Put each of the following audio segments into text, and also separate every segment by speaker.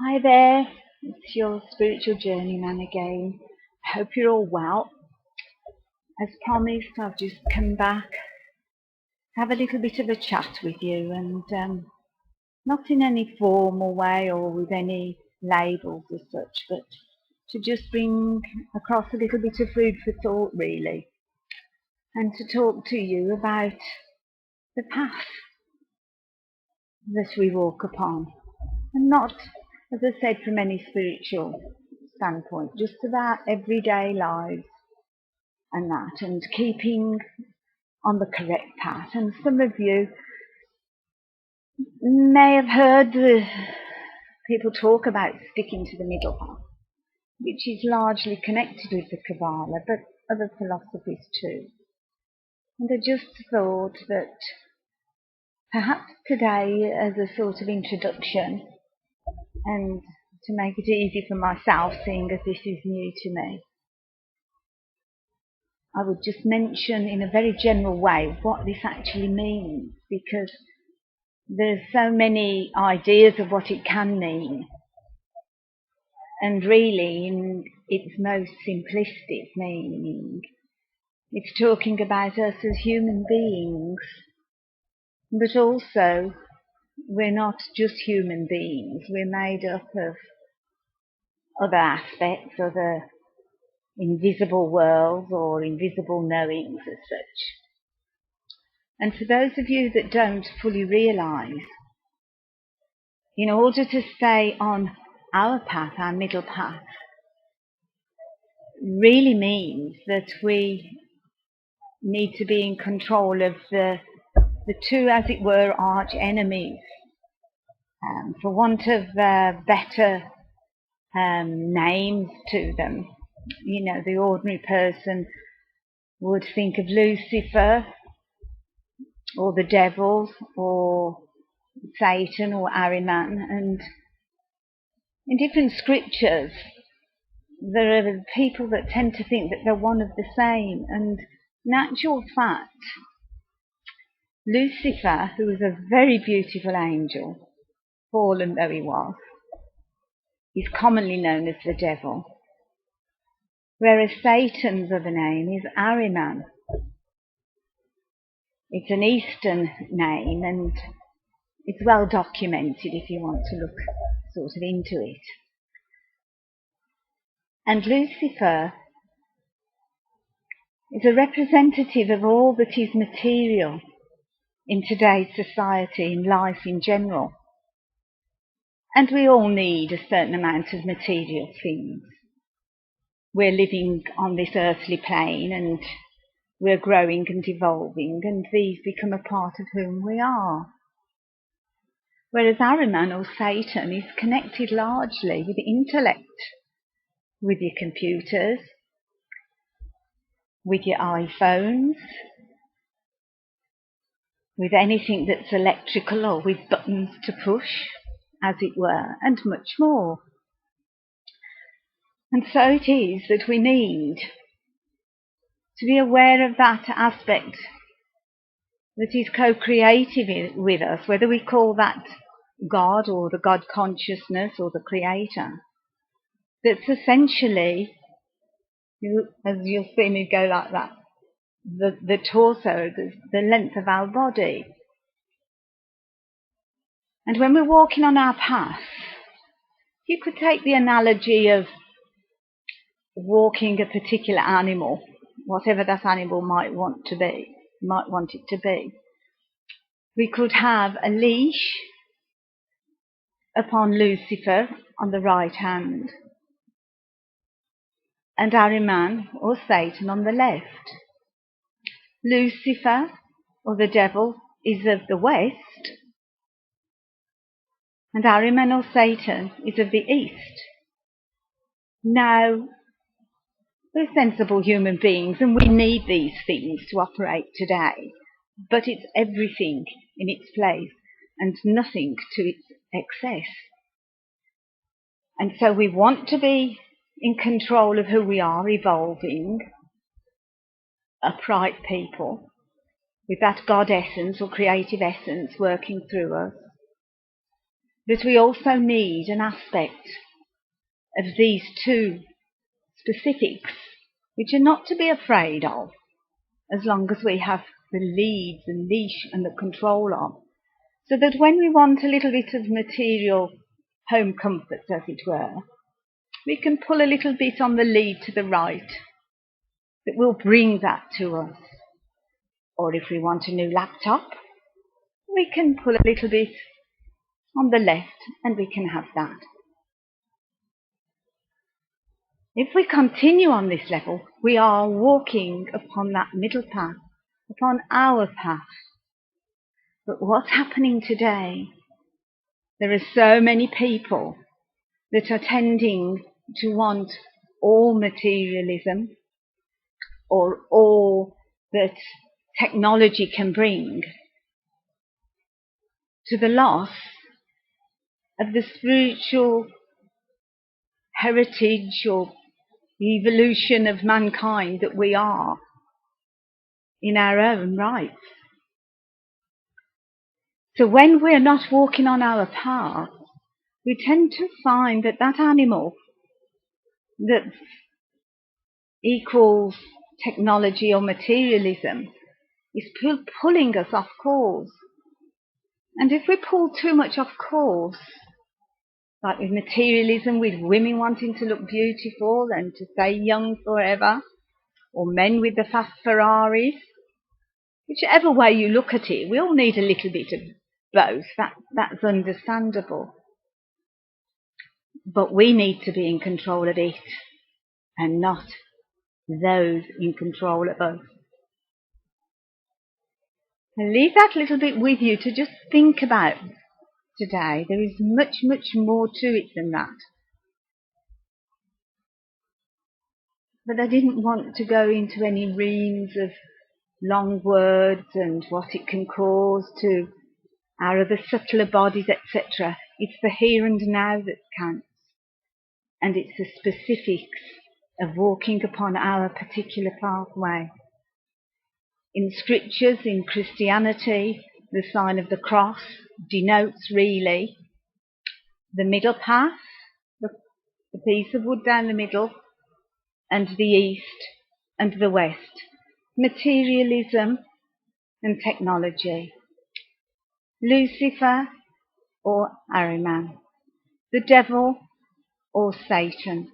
Speaker 1: Hi there, it's your spiritual journeyman again. I hope you're all well. As promised, I've just come back to have a little bit of a chat with you, and not in any formal way or with any labels as such, but to just bring across a little bit of food for thought, really, and to talk to you about the path that we walk upon, and not, as I said, from any spiritual standpoint, just about everyday lives and that, and keeping on the correct path. And some of you may have heard people talk about sticking to the middle path, which is largely connected with the Kabbalah, but other philosophies too. And I just thought that perhaps today, as a sort of introduction, and to make it easy for myself, seeing as this is new to me, I would just mention in a very general way what this actually means, because there's so many ideas of what it can mean, and really in its most simplistic meaning, it's talking about us as human beings, but also we're not just human beings, we're made up of other aspects, other invisible worlds or invisible knowings as such. And for those of you that don't fully realise, in order to stay on our path, our middle path, really means that we need to be in control of the two, as it were, arch enemies, for want of better names to them. You know, the ordinary person would think of Lucifer, or the devil, or Satan, or Ahriman, and in different scriptures there are people that tend to think that they're one of the same, and in actual fact, Lucifer, who was a very beautiful angel, fallen though he was, is commonly known as the devil, whereas Satan's other name is Ahriman. It's an Eastern name, and it's well documented if you want to look sort of into it. And Lucifer is a representative of all that is material in today's society, in life in general. And we all need a certain amount of material things. We're living on this earthly plane, and we're growing and evolving, and these become a part of whom we are. Whereas Ahriman, or Satan, is connected largely with the intellect, with your computers, with your iPhones, with anything that's electrical or with buttons to push, as it were, and much more. And so it is that we need to be aware of that aspect that is co-creative with us, whether we call that God or the God consciousness or the Creator, that's essentially, as you'll see me go like that, the torso, the length of our body. And when we're walking on our path, you could take the analogy of walking a particular animal, whatever that animal might want it to be. We could have a leash upon Lucifer on the right hand, and Ahriman, or Satan, on the left. Lucifer, or the devil, is of the west, and Ahriman, or Satan, is of the east. Now, we're sensible human beings, and we need these things to operate today, but it's everything in its place and nothing to its excess. And so we want to be in control of who we are, evolving, upright people, with that God essence or creative essence working through us. that we also need an aspect of these two specifics, which are not to be afraid of, as long as we have the lead, the leash and the control of, so that when we want a little bit of material home comforts, as it were, we can pull a little bit on the lead to the right that will bring that to us. Or if we want a new laptop, we can pull a little bit on the left and we can have that. If we continue on this level, we are walking upon that middle path, upon our path. But what's happening today? There are so many people that are tending to want all materialism, or all that technology can bring, to the loss of the spiritual heritage or evolution of mankind that we are in our own rights. So when we're not walking on our path, we tend to find that that animal that equals technology or materialism is pulling us off course. And if we pull too much off course, like with materialism, with women wanting to look beautiful and to stay young forever, or men with the fast Ferraris, whichever way you look at it, we all need a little bit of both. That's understandable. But we need to be in control of it and not those in control of us. I'll leave that little bit with you to just think about today. There is much, much more to it than that. But I didn't want to go into any reams of long words and what it can cause to our other subtler bodies, etc. It's the here and now that counts. And it's the specifics of walking upon our particular pathway. In scriptures, in Christianity, the sign of the cross denotes really the middle path, the piece of wood down the middle, and the east and the west, materialism and technology, Lucifer or Ahriman, the devil or Satan.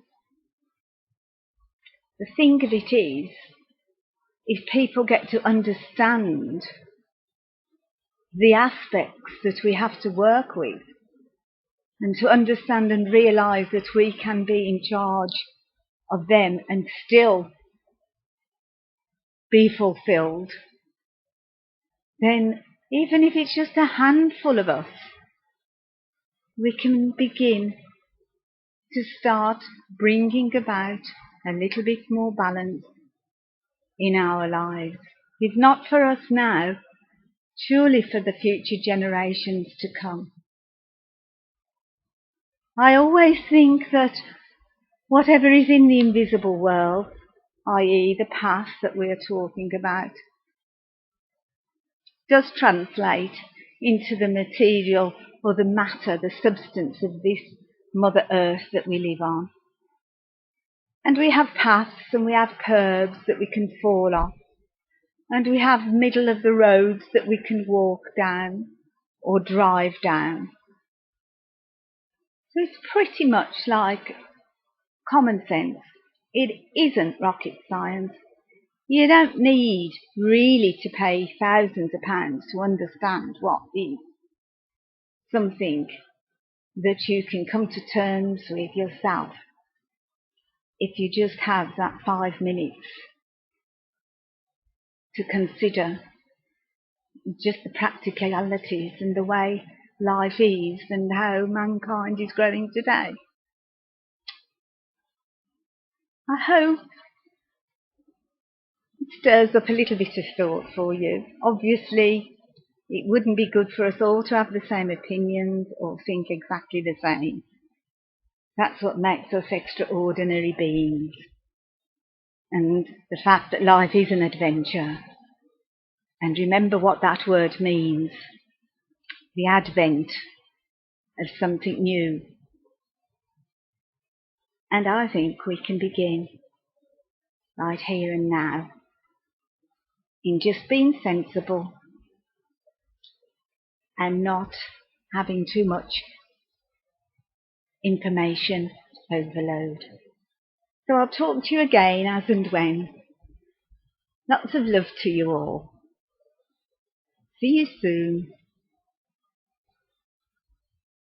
Speaker 1: The thing of it is, if people get to understand the aspects that we have to work with, and to understand and realise that we can be in charge of them and still be fulfilled, then even if it's just a handful of us, we can begin to start bringing about a little bit more balance in our lives. If not for us now, surely for the future generations to come. I always think that whatever is in the invisible world, i.e. the path that we are talking about, does translate into the material or the matter, the substance of this Mother Earth that we live on. And we have paths and we have curbs that we can fall off. And we have middle of the roads that we can walk down or drive down. So it's pretty much like common sense. It isn't rocket science. You don't need really to pay thousands of pounds to understand what is something that you can come to terms with yourself if you just have that 5 minutes to consider just the practicalities and the way life is and how mankind is growing today. I hope it stirs up a little bit of thought for you. Obviously, it wouldn't be good for us all to have the same opinions or think exactly the same. That's what makes us extraordinary beings. And the fact that life is an adventure. And remember what that word means. The advent of something new. And I think we can begin right here and now in just being sensible and not having too much information overload. So I'll talk to you again as and when. Lots of love to you all. See you soon.